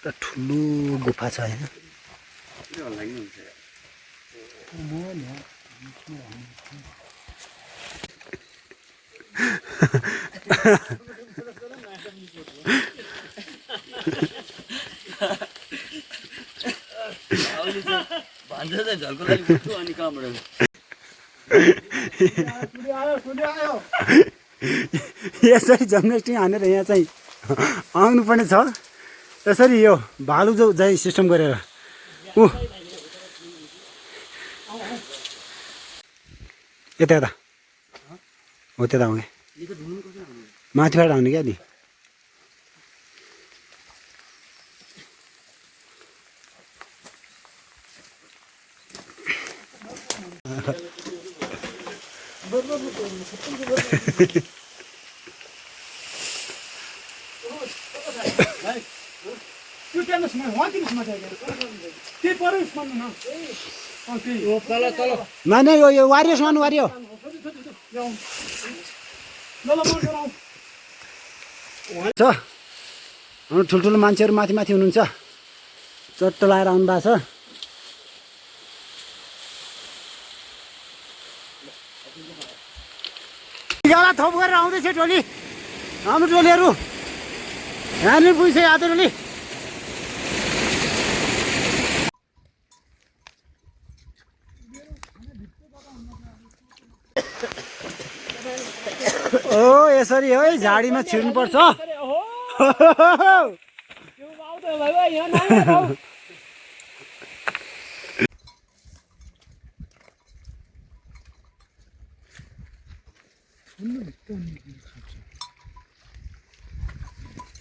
एउटा ठुलो गुफा छ हैन यसरी जम्नेस्टिङ हानेर यहाँ चाहिँ आउनुपर्ने छ यसरी यो भालु जो जाइ सिस्टम गरेर यता यता हो त्यता आउने माथिबाट आउने क्या नि नै यो वारियो सामान वारियो छ हाम्रो ठुल्ठुलो मान्छेहरू माथि माथि हुनुहुन्छ चट्ट लाएर आउनु भएको छ थप गरेर आउँदैछ टोली हाम्रो टोलीहरू यहाँनिर पुगिसक्यो आधा टोली ओ यसरी है झाडीमा छिर्नुपर्छ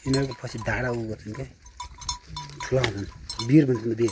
यिनीहरूको पछि डाँडा उ गर्छन् क्या ठुला हुन्छन् बिर भन्छन् बिर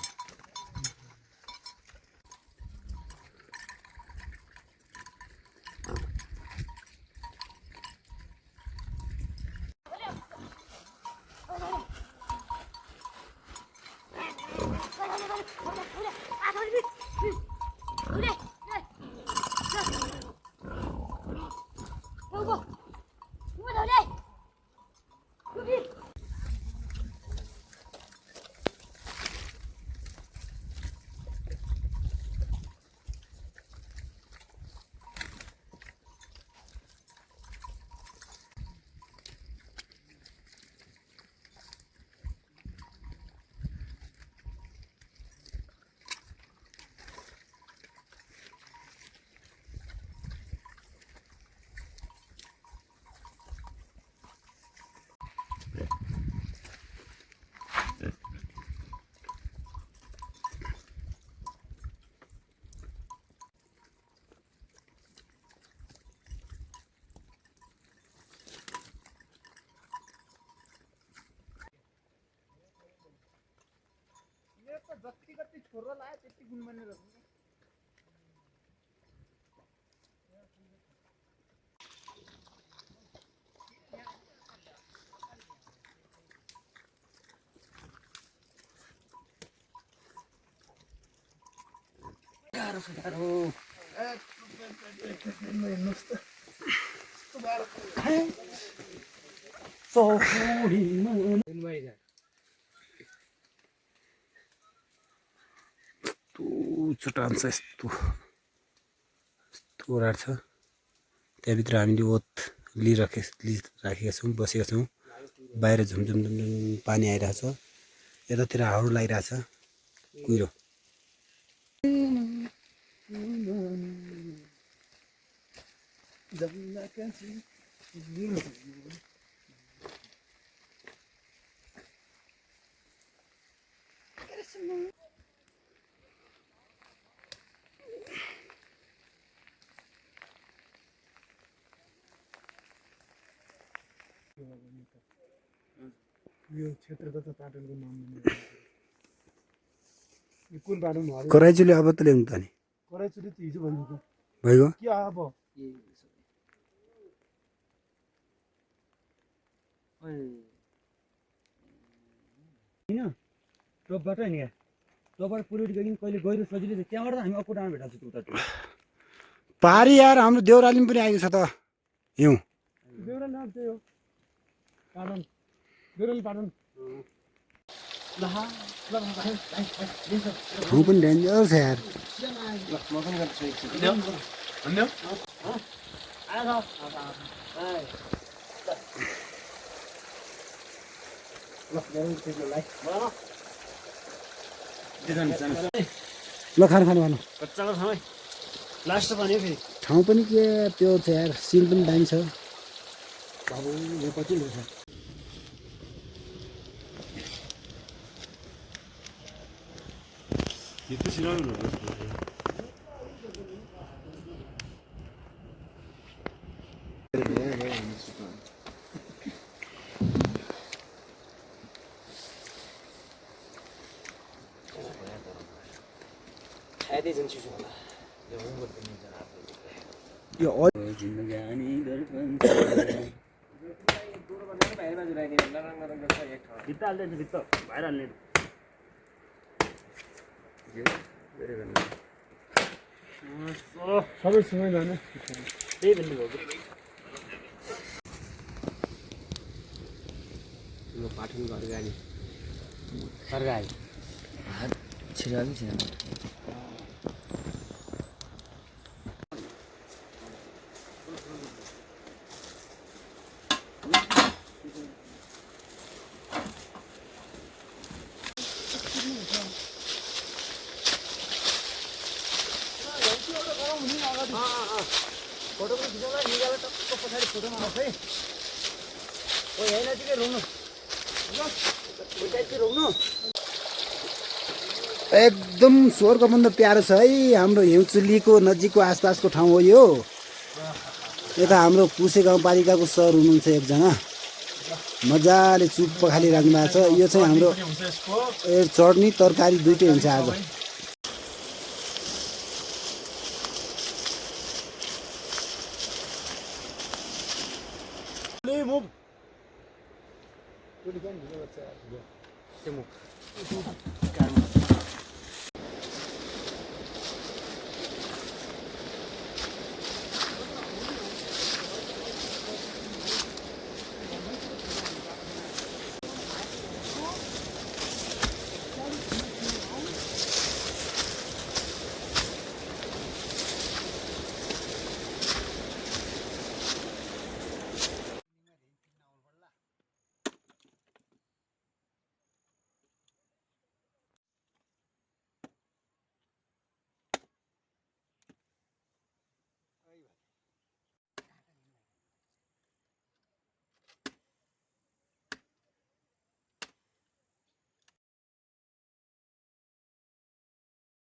जति कति छोरो लायो त्यति गुण बनेर चट्टान छ यस्तो ओडार छ त्यहाँभित्र हामीले ओत लिइराखेका छौँ बसेका छौँ बाहिर झुमझुम झुमझुम पानी आइरहेछ यतातिर हाउडो लागिरहेछ कुहिरो यो क्षेत्र त पाटनको नाम कुन बाटोमा हो कराइचुली अब त ल्याउनु त नि कराइचुली त हिजो भइगयो के अब हैन टपबाट नि टपबाट पुरै गइन कहिले गइरो सजिलै त्यहाँबाट हामी अप्पु डाँडा भेटाउँछ त उता पारी यार हाम्रो देउरालीमा पनि आएको छ त हिउँ देउराली नाम त्यही हो पाटन देउराली पाटन ठाउँ पनि डेन्जर छ यार ल खानु खानु खानु ठाउँ पनि के प्योर छ यार सिन पनि दामी छ बाबु यो कति लो छ Itu silang loh. यो सबै सँगै जाने त्यही भन्नु हो यो पाठन गरेर गाडी सरगाई छिरामी छिरा फोटो पनि खिचाउँदा निकालेर टक्क पछाडि फोटोमा आउँछ है ओ यही नजिकै रोक्नु रोक्नु एकदम स्वर्ग भन्दा प्यारो छ है हाम्रो हिउँचुलीको नजिकको आसपासको ठाउँ हो यो यता हाम्रो पुसे गाउँपालिकाको सर हुनुहुन्छ एकजना मजाले चुप पखाली राख्नु भएको छ यो चाहिँ हाम्रो चटनी तरकारी दुइटै हुन्छ आज Move.